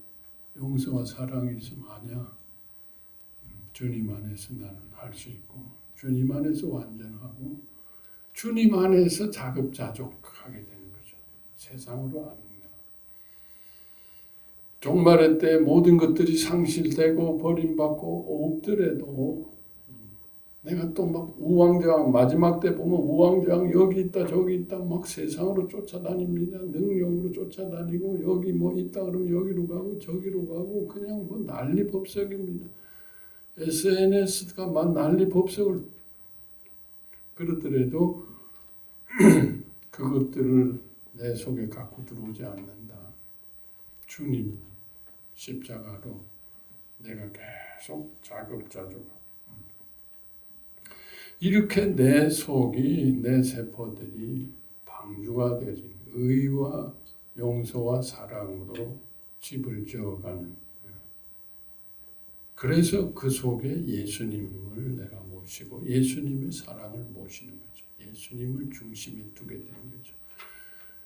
용서와 사랑이 있으면 아니야. 주님 안에서 나는 할 수 있고 주님 안에서 완전하고 주님 안에서 자급자족하게 되는 거죠. 세상으로 안 종말의 때 모든 것들이 상실되고 버림받고 없더라도 내가 또 막 우왕좌왕 마지막 때 보면 우왕좌왕 여기 있다 저기 있다 막 세상으로 쫓아다닙니다. 능력으로 쫓아다니고 여기 뭐 있다 그러면 여기로 가고 저기로 가고 그냥 뭐 난리법석입니다. SNS가 막 난리법석을 그러더라도 그것들을 내 속에 갖고 들어오지 않는다. 주님 십자가로 내가 계속 자급자족 이렇게 내 속이 내 세포들이 방주가 되어진 의와 용서와 사랑으로 집을 지어가는 그래서 그 속에 예수님을 내가 모시고 예수님의 사랑을 모시는 거죠. 예수님을 중심에 두게 되는 거죠.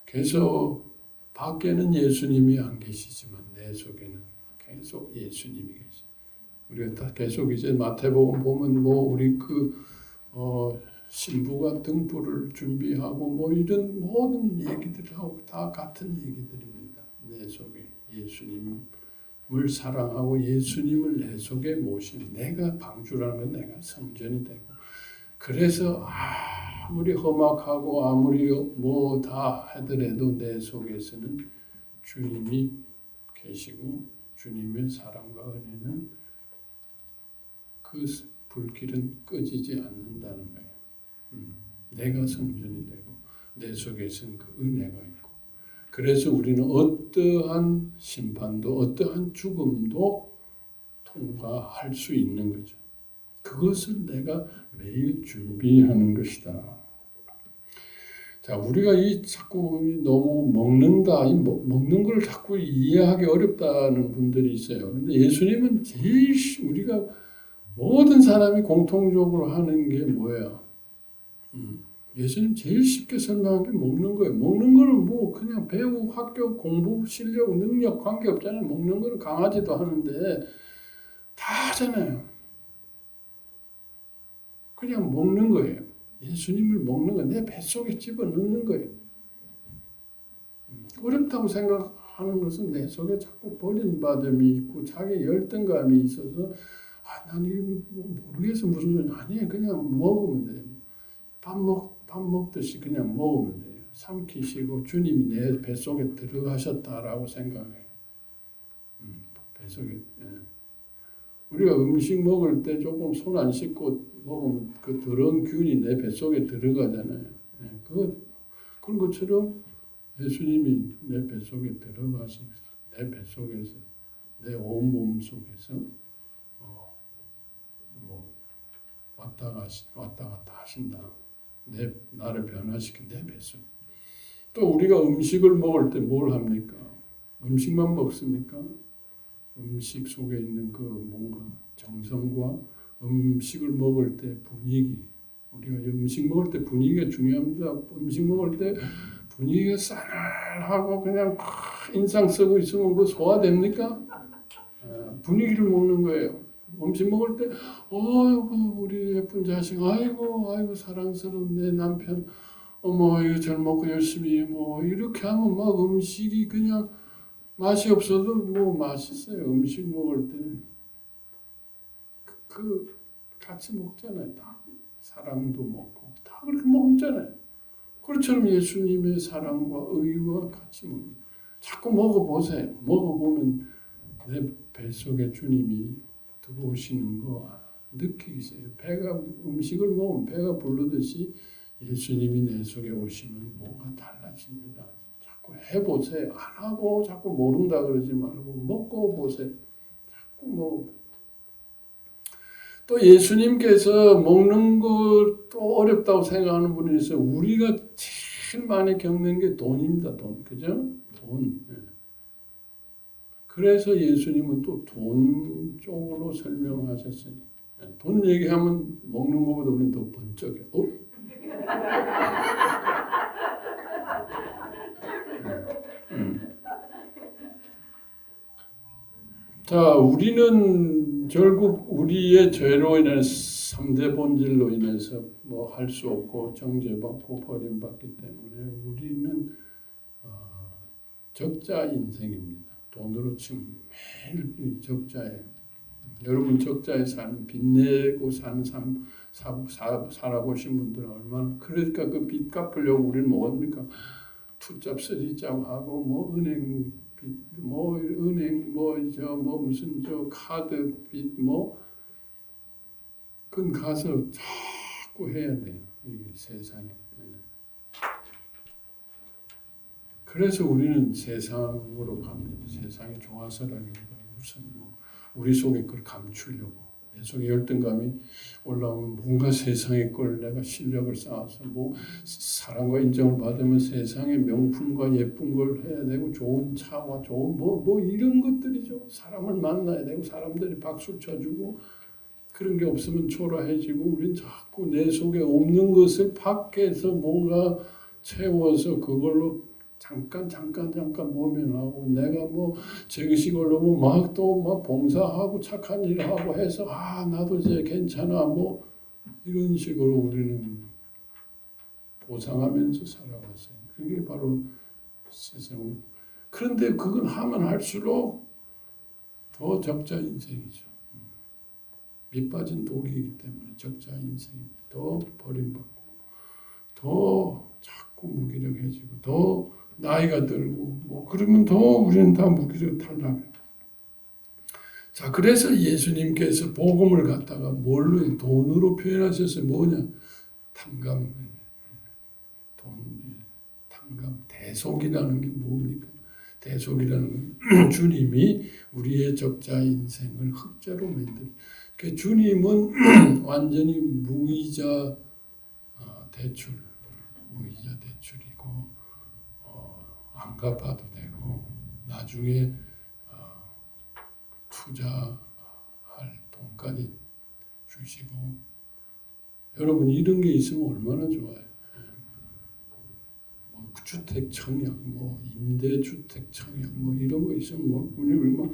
그래서 밖에는 예수님이 안 계시지만 내 속에는 계속 예수님이 계시. 우리가 다 계속 이제 마태복음 보면 뭐 우리 신부가 등불을 준비하고 뭐 이런 모든 얘기들하고 다 같은 얘기들입니다. 내 속에 예수님을 사랑하고 예수님을 내 속에 모시는 내가 방주라는 건 내가 성전이 되고 그래서 아무리 험악하고 아무리 뭐 다 하더라도 내 속에서는 주님이 계시고 주님의 사랑과 은혜는 그 불길은 꺼지지 않는다는 거예요. 내가 성전이 되고 내 속에서는 그 은혜가 있고 그래서 우리는 어떠한 심판도 어떠한 죽음도 통과할 수 있는 거죠. 그것을 내가 매일 준비하는 것이다. 자, 우리가 자꾸 너무 먹는다, 먹는 걸 자꾸 이해하기 어렵다는 분들이 있어요. 근데 예수님은 제일 우리가 모든 사람이 공통적으로 하는 게 뭐예요? 예수님 제일 쉽게 설명한 게 먹는 거예요. 먹는 거는 뭐 그냥 배우, 학교, 공부, 실력, 능력 관계 없잖아요. 먹는 거는 강아지도 하는데 다 하잖아요. 그냥 먹는 거예요. 예수님을 먹는 거, 내 뱃속에 집어넣는 거예요. 어렵다고 생각하는 것은 내 속에 자꾸 버림받음이 있고 자기 열등감이 있어서 나는 이거 모르겠어 무슨 소리 아니에요. 그냥 먹으면 돼요. 밥 먹듯이 그냥 먹으면 돼요. 삼키시고 주님이 내 뱃속에 들어가셨다라고 생각해요. 뱃속에. 우리가 음식 먹을 때 조금 손 안 씻고 먹으면 그 더러운 균이 내 뱃속에 들어가잖아요. 그런 것처럼 예수님이 내 뱃속에 들어가서 내 뱃속에서 내 온몸 속에서 왔다 갔다 하신다. 나를 변화시킨 내 뱃속. 또 우리가 음식을 먹을 때 뭘 합니까? 음식만 먹습니까? 음식 속에 있는 그 뭔가 정성과 음식을 먹을 때 분위기. 우리가 음식 먹을 때 분위기가 중요합니다. 음식 먹을 때 분위기가 싸늘하고 그냥 인상 쓰고 있으면 그 소화됩니까? 분위기를 먹는 거예요. 음식 먹을 때, 우리 예쁜 자식, 아이고, 사랑스러운 내 남편, 이거 잘 먹고 열심히, 이렇게 하면 막 음식이 그냥 맛이 없어도 맛있어요. 음식 먹을 때. 같이 먹잖아요. 다. 사랑도 먹고, 다 그렇게 먹잖아요. 그렇처럼 예수님의 사랑과 의와 같이 먹는. 자꾸 먹어보세요. 먹어보면 내 뱃속에 주님이 들어오시는 거 느끼세요. 음식을 먹으면 배가 부르듯이 예수님이 내 속에 오시면 뭔가 달라집니다. 자꾸 해보세요. 안 하고 자꾸 모른다 그러지 말고 먹고 보세요. 자꾸 또 예수님께서 먹는 것도 어렵다고 생각하는 분이 있어요. 우리가 제일 많이 겪는 게 돈입니다. 돈. 그죠? 돈. 그래서 예수님은 또 돈 쪽으로 설명하셨어요. 돈 얘기하면 먹는 것보다 우리는 더 번쩍해. 자, 우리는 결국 우리의 죄로 인해서 3대 본질로 인해서 뭐 할 수 없고 정죄받고 버림받기 때문에 우리는 적자 인생입니다. 돈으로 치면 매일 적자예요. 여러분 적자의 삶, 빚내고 사는 삶 살아보신 분들은 얼마나, 그러니까 그 빚 갚으려고 우리는 뭐합니까? 투잡 쓰리잡 하고 뭐 은행 빚, 뭐 은행 뭐 저 뭐 무슨 저 카드 빚 뭐 그건 가서 자꾸 해야 돼요. 이 세상에. 그래서 우리는 세상으로 갑니다. 세상이 좋아서라기보다 무슨 뭐 우리 속에 그걸 감추려고, 내 속에 열등감이 올라오면 뭔가 세상의 걸 내가 실력을 쌓아서 뭐 사랑과 인정을 받으면 세상의 명품과 예쁜 걸 해야 되고 좋은 차와 좋은 뭐 이런 것들이죠. 사람을 만나야 되고 사람들이 박수 쳐주고 그런 게 없으면 초라해지고 우린 자꾸 내 속에 없는 것을 밖에서 뭔가 채워서 그걸로 잠깐 모면하고 내가 뭐 저기시걸로 막 또 막 봉사하고 착한 일하고 해서 나도 이제 괜찮아 뭐 이런 식으로 우리는 보상하면서 살아왔어요. 그게 바로 세상. 그런데 그건 하면 할수록 더 적자 인생이죠. 밑빠진 독이기 때문에 적자 인생이 더 버림받고 더 자꾸 무기력해지고 더 나이가 들고 뭐 그러면 더 우리는 다 무기력 탈락해요. 자, 그래서 예수님께서 복음을 갖다가 뭘로 돈으로 표현하셨어요. 뭐냐? 탕감, 탕감, 대속이라는 게 뭡니까? 대속이라는 건 주님이 우리의 적자 인생을 흑자로 만든. 그러니까 주님은 완전히 무이자 대출이고 안 갚아도 되고 나중에 투자할 돈까지 주시고. 여러분 이런 게 있으면 얼마나 좋아요. 뭐 주택 청약, 뭐 임대주택 청약, 뭐 이런 거 있으면 뭐 우리 막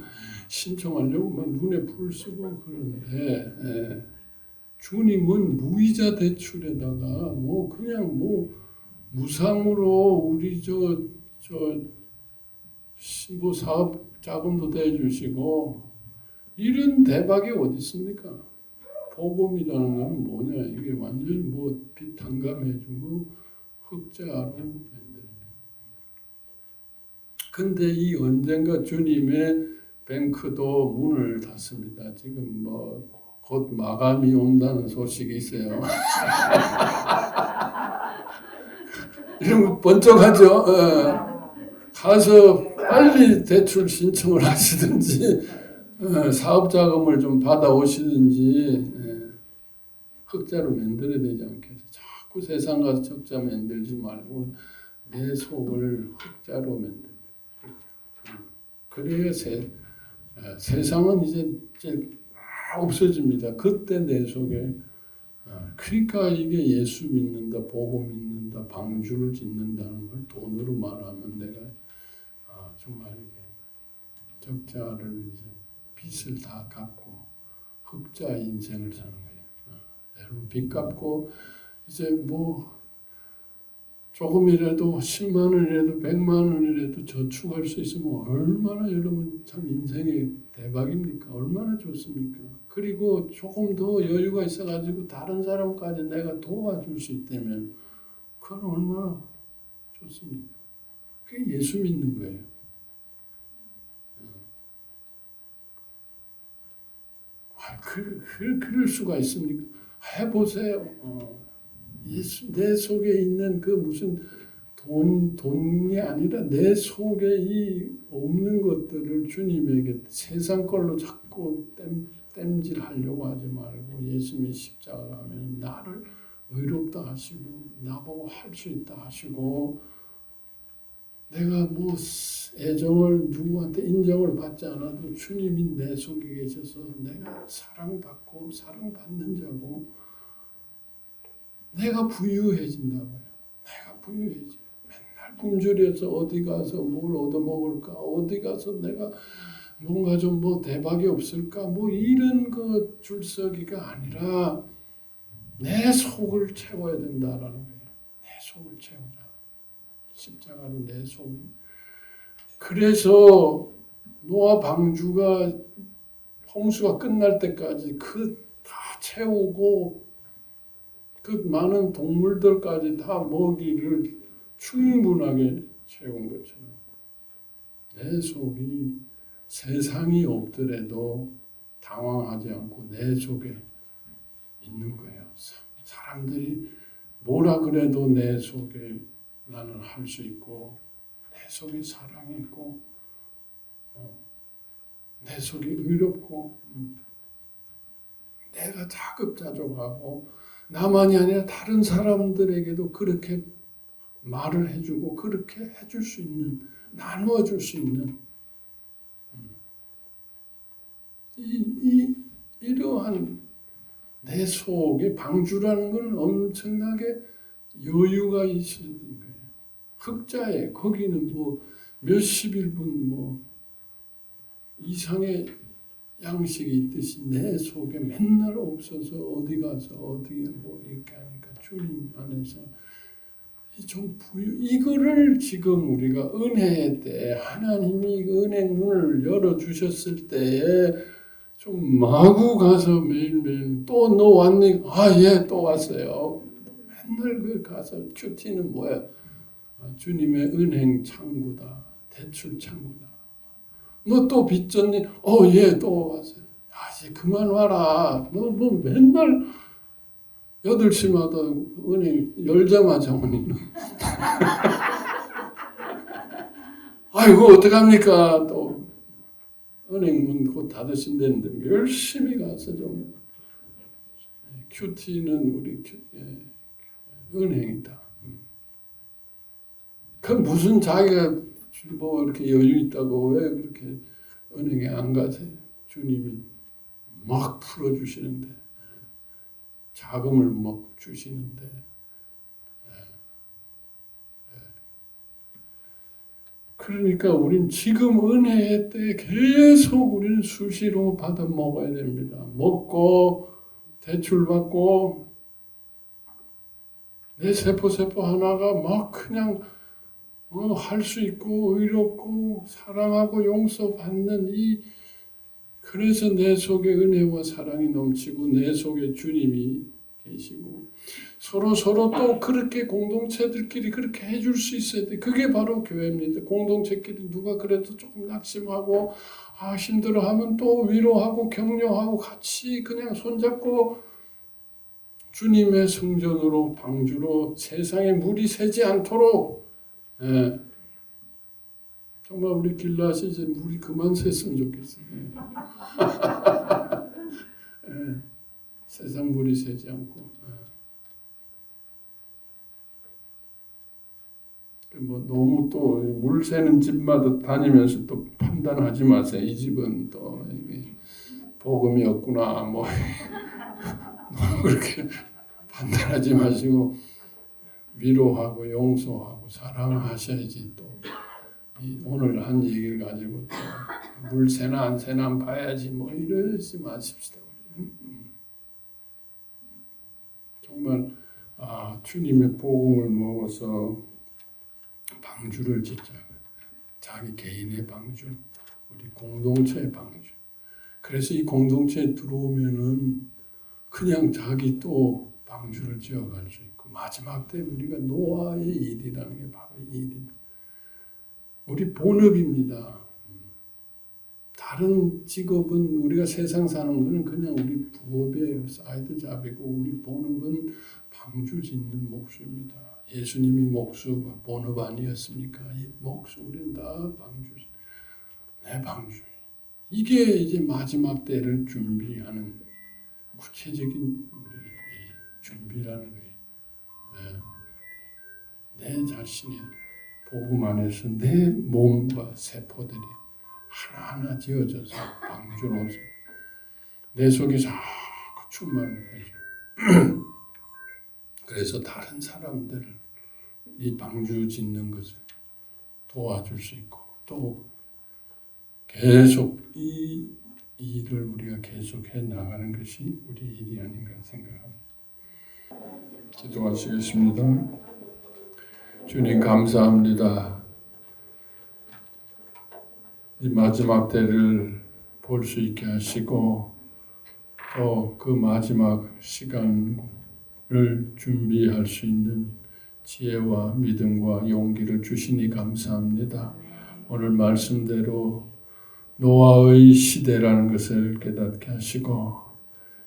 신청하려고 막 눈에 불 쓰고 그러는데 주님은 무이자 대출에다가 뭐 그냥 뭐 무상으로 우리 뭐 사업 자금도 대주시고 이런 대박이 어디 있습니까? 복음이라는 건 뭐냐? 이게 완전히 뭐 빚 탕감해주고 흑자로 만들어요. 근데 이 언젠가 주님의 뱅크도 문을 닫습니다. 지금 뭐 곧 마감이 온다는 소식이 있어요. 이런 거 번쩍하죠. 가서 빨리 대출 신청을 하시든지 사업 자금을 좀 받아오시든지 흑자로 만들어야 되지 않겠어요. 자꾸 세상 가서 적자 만들지 말고 내 속을 흑자로 만듭니다. 그래야 세상은 이제 없어집니다. 그때 내 속에 그러니까 이게 예수 믿는다, 복음 믿는다, 방주를 짓는다는 걸 돈으로 말하면 내가 정말 이게 적자를 이제 빚을 다 갚고 흑자 인생을 사는 거예요. 여러분 빚 갚고 이제 뭐 조금이라도 10만 원이라도 100만 원이라도 저축할 수 있으면 얼마나 여러분 참 인생의 대박입니까? 얼마나 좋습니까? 그리고 조금 더 여유가 있어가지고 다른 사람까지 내가 도와줄 수 있다면 그건 얼마나 좋습니까? 그게 예수 믿는 거예요. 그럴 수가 있습니까? 해보세요. 내 속에 있는 그 무슨 돈이 아니라 내 속에 이 없는 것들을 주님에게 세상 걸로 자꾸 땜질하려고 하지 말고 예수님의 십자가 가면 나를 의롭다 하시고 나보고 할 수 있다 하시고 내가 뭐 애정을 누구한테 인정을 받지 않아도 주님이 내 속에 계셔서 내가 사랑받고 사랑받는 자고 내가 부유해진다고요. 내가 부유해져. 맨날 굶주려서 어디 가서 뭘 얻어먹을까? 어디 가서 내가 뭔가 좀 뭐 대박이 없을까 뭐 이런 그 줄서기가 아니라 내 속을 채워야 된다라는 거예요. 내 속을 채우자. 십자가로 내 속. 그래서 노아 방주가 홍수가 끝날 때까지 그 다 채우고 그 많은 동물들까지 다 먹이를 충분하게 채운 것처럼 내 속이 세상이 없더라도 당황하지 않고 내 속에 있는 거예요. 사람들이 뭐라 그래도 내 속에 나는 할 수 있고 내 속에 사랑이 있고 내 속에 의롭고 내가 자급자족하고 나만이 아니라 다른 사람들에게도 그렇게 말을 해주고 그렇게 해줄 수 있는 나누어 줄 수 있는 이러한 내 속에 방주라는 건 엄청나게 여유가 있어야 되는 거예요. 흑자에 거기는 뭐 몇십일 분 뭐 이상의 양식이 있듯이 내 속에 맨날 없어서 어디 가서 어디에 뭐 이렇게 하니까 주님 안에서 좀 이거를 지금 우리가 은혜의 때 하나님이 은혜 문을 열어 주셨을 때에 좀 마구 가서 매일매일 또 너 왔니? 아, 예, 또 왔어요. 맨날 그 가서 큐티는 뭐야? 주님의 은행 창구다. 대출 창구다. 너 또 빚졌니? 예, 또 왔어요. 이제 그만 와라. 너 뭐 맨날 8시마다 은행 열자마자 오니. 아이고, 어떡합니까? 또 은행 문 곧 닫으신다는데 열심히 가서 좀 큐티는 우리 은행이다. 그 무슨 자기가 뭐 이렇게 여유 있다고 왜 그렇게 은행에 안 가세요? 주님이 막 풀어주시는데 자금을 막 주시는데 그러니까 우린 지금 은혜의 때 계속 우리는 수시로 받아 먹어야 됩니다. 먹고 대출 받고 내 세포 하나가 막 그냥 할 수 있고 의롭고 사랑하고 용서받는 그래서 내 속에 은혜와 사랑이 넘치고 내 속에 주님이 계시고 서로 또 그렇게 공동체들끼리 그렇게 해줄 수 있어야 돼. 그게 바로 교회입니다. 공동체끼리 누가 그래도 조금 낙심하고 힘들어하면 또 위로하고 격려하고 같이 그냥 손잡고 주님의 성전으로 방주로 세상에 물이 새지 않도록 정말 우리 길라시 이제 물이 그만 샜으면 좋겠어요. 세상 물이 새지 않고 뭐 너무 또 물 새는 집마다 다니면서 또 판단하지 마세요. 이 집은 또 이게 복음이 없구나 뭐 너무 그렇게 판단하지 마시고 위로하고 용서하고 사랑하셔야지 또 오늘 한 얘기를 가지고 또 물 새나 안 새나 안 봐야지 뭐 이러지 마십시다. 정말 주님의 복음을 먹어서 방주를 짓자. 자기 개인의 방주, 우리 공동체의 방주. 그래서 이 공동체에 들어오면은 그냥 자기 또 방주를 지어갈 수 있고 마지막 때 우리가 노아의 일이라는 게 바로 이 일입니다. 우리 본업입니다. 다른 직업은 우리가 세상 사는 거는 그냥 우리 부업이에요. 사이드 잡이고 우리 본업은 방주 짓는 목수입니다. 예수님이 목수가 본업 아니었습니까? 목수 우리는 다 방주. 내 방주. 이게 이제 마지막 때를 준비하는 구체적인 준비라는 거예요. 내 자신의 복음 안에서 내 몸과 세포들이 하나하나 지어져서 방주로서 내 속에 자꾸 충만을 해줘. 그래서 다른 사람들을 이 방주 짓는 것을 도와줄 수 있고 또 계속 이 일을 우리가 계속해 나가는 것이 우리 일이 아닌가 생각합니다. 기도하시겠습니다. 주님 감사합니다. 이 마지막 때를 볼 수 있게 하시고 또 그 마지막 시간을 준비할 수 있는 지혜와 믿음과 용기를 주시니 감사합니다. 오늘 말씀대로 노아의 시대라는 것을 깨닫게 하시고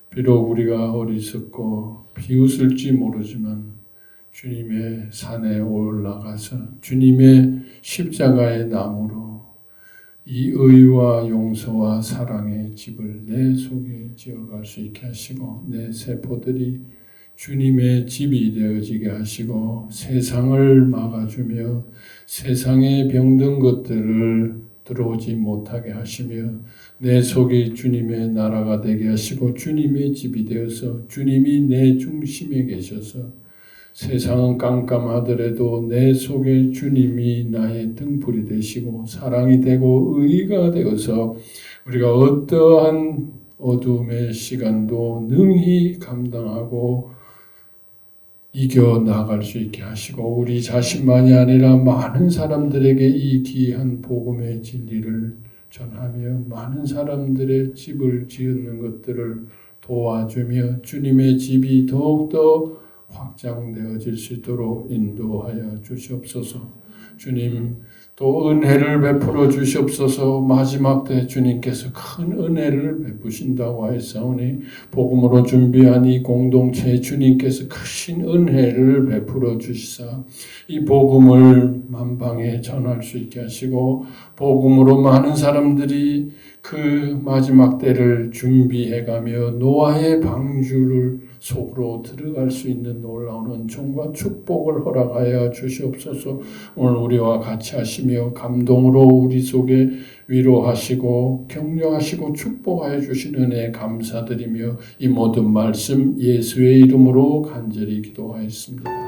비록 우리가 어리석고 비웃을지 모르지만 주님의 산에 올라가서 주님의 십자가의 나무로 이 의와 용서와 사랑의 집을 내 속에 지어갈 수 있게 하시고 내 세포들이 주님의 집이 되어지게 하시고 세상을 막아주며 세상에 병든 것들을 들어오지 못하게 하시며 내 속이 주님의 나라가 되게 하시고 주님의 집이 되어서 주님이 내 중심에 계셔서 세상은 깜깜하더라도 내 속에 주님이 나의 등불이 되시고 사랑이 되고 의가 되어서 우리가 어떠한 어둠의 시간도 능히 감당하고 이겨 나갈 수 있게 하시고 우리 자신만이 아니라 많은 사람들에게 이 귀한 복음의 진리를 전하며 많은 사람들의 집을 지은 것들을 도와주며 주님의 집이 더욱더 확장되어질 수 있도록 인도하여 주시옵소서. 주님 또 은혜를 베풀어 주시옵소서. 마지막 때 주님께서 큰 은혜를 베푸신다고 하였사오니 복음으로 준비한 이 공동체에 주님께서 크신 은혜를 베풀어 주시사 이 복음을 만방에 전할 수 있게 하시고 복음으로 많은 사람들이 그 마지막 때를 준비해가며 노아의 방주를 속으로 들어갈 수 있는 놀라운 은총과 축복을 허락하여 주시옵소서. 오늘 우리와 같이 하시며 감동으로 우리 속에 위로하시고 격려하시고 축복하여 주신 은혜에 감사드리며 이 모든 말씀 예수의 이름으로 간절히 기도하였습니다.